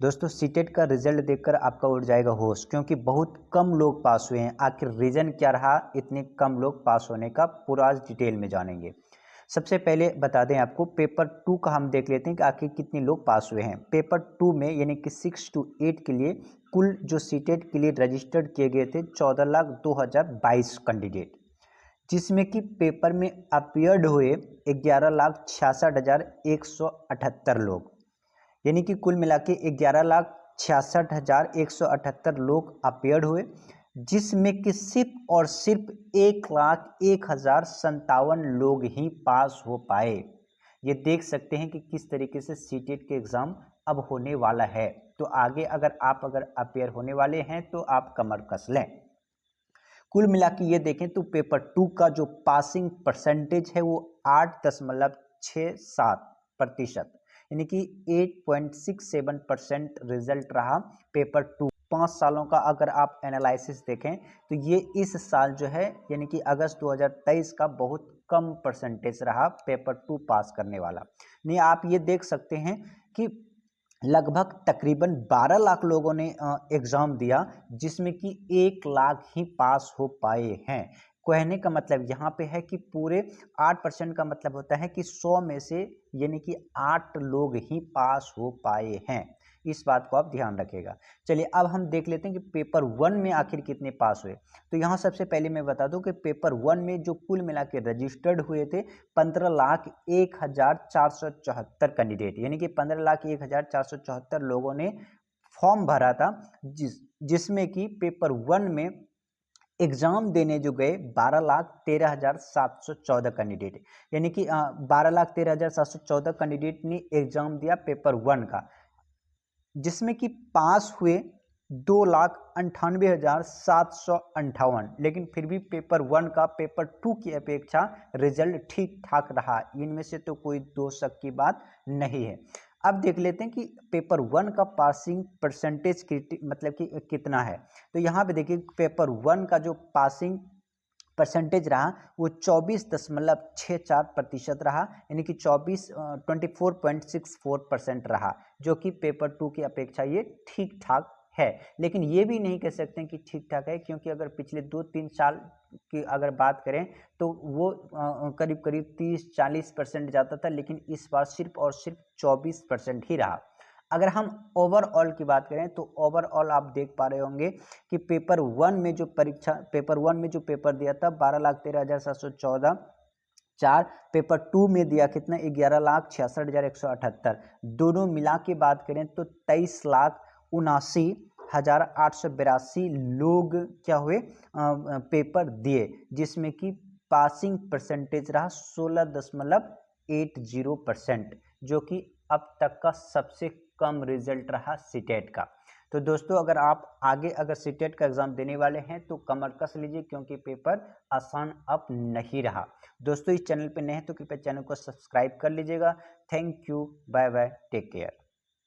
दोस्तों सीटेट का रिजल्ट देखकर आपका उड़ जाएगा होश, क्योंकि बहुत कम लोग पास हुए हैं। आखिर रीज़न क्या रहा इतने कम लोग पास होने का, पूरा आज डिटेल में जानेंगे। सबसे पहले बता दें आपको, पेपर 2 का हम देख लेते हैं कि आखिर कितने लोग पास हुए हैं। पेपर 2 में यानी कि 6 to 8 के लिए कुल जो सीटेट के लिए रजिस्टर्ड किए गए थे 14,02,022 कैंडिडेट, जिसमें कि पेपर में अपीयर्ड हुए 11,66,178 लोग, यानी कि कुल मिला के 11,66,178 लोग अपीयर्ड हुए, जिसमें कि सिर्फ और सिर्फ 1,01,57 लोग ही पास हो पाए। ये देख सकते हैं कि किस तरीके से सीटेट के एग्ज़ाम अब होने वाला है। तो आगे अगर आप अपीयर होने वाले हैं तो आप कमर कस लें। कुल मिला के ये देखें तो पेपर 2 का जो पासिंग परसेंटेज है वो 8.67%, यानी कि 8.67% रिजल्ट रहा पेपर 2। 5 सालों का अगर आप एनालिसिस देखें तो ये इस साल जो है यानी कि अगस्त 2023 का बहुत कम परसेंटेज रहा पेपर 2 पास करने वाला। नहीं, आप ये देख सकते हैं कि लगभग तकरीबन 12 लाख लोगों ने एग्ज़ाम दिया, जिसमें कि 1 लाख ही पास हो पाए हैं। कहने का मतलब यहाँ पे है कि पूरे 8% का मतलब होता है कि 100 में से यानी कि 8 लोग ही पास हो पाए हैं। इस बात को आप ध्यान रखिएगा। चलिए अब हम देख लेते हैं कि पेपर 1 में आखिर कितने पास हुए। तो यहाँ सबसे पहले मैं बता दूं कि पेपर 1 में जो कुल मिला के रजिस्टर्ड हुए थे 15,01,474 कैंडिडेट, यानी कि 15,01,474 लोगों ने फॉर्म भरा था, जिसमें कि पेपर 1 में एग्जाम देने जो गए 12,13,714 कैंडिडेट, यानी कि 12,13,714 कैंडिडेट ने एग्जाम दिया पेपर 1 का, जिसमें कि पास हुए 2,98,758। लेकिन फिर भी पेपर 1 का पेपर 2 की अपेक्षा रिजल्ट ठीक ठाक रहा, इनमें से तो कोई दो शक की बात नहीं है। अब देख लेते हैं कि पेपर 1 का पासिंग परसेंटेज मतलब कि कितना है। तो यहाँ पे देखिए पेपर 1 का जो पासिंग परसेंटेज रहा वो 24.64% रहा, यानी कि 24.64% रहा, जो कि पेपर 2 की अपेक्षा ये ठीक ठाक है। लेकिन ये भी नहीं कह सकते कि ठीक ठाक है, क्योंकि अगर पिछले 2-3 साल की अगर बात करें तो वो करीब करीब 30-40% जाता था, लेकिन इस बार सिर्फ और सिर्फ 24% ही रहा। अगर हम ओवरऑल की बात करें तो ओवरऑल आप देख पा रहे होंगे कि पेपर 1 में जो पेपर दिया था 12,13,714 4, पेपर 2 में दिया कितना 11,66,178, दोनों मिला के बात करें तो 23,79,882 लोग क्या हुए पेपर दिए, जिसमें कि पासिंग परसेंटेज रहा 16.80%, जो कि अब तक का सबसे कम रिजल्ट रहा सीटेट का। तो दोस्तों अगर आप आगे सीटेट का एग्जाम देने वाले हैं तो कमर कस लीजिए, क्योंकि पेपर आसान अब नहीं रहा। दोस्तों इस चैनल पे नए हैं तो कृपया चैनल को सब्सक्राइब कर लीजिएगा। Thank you, bye bye, take care.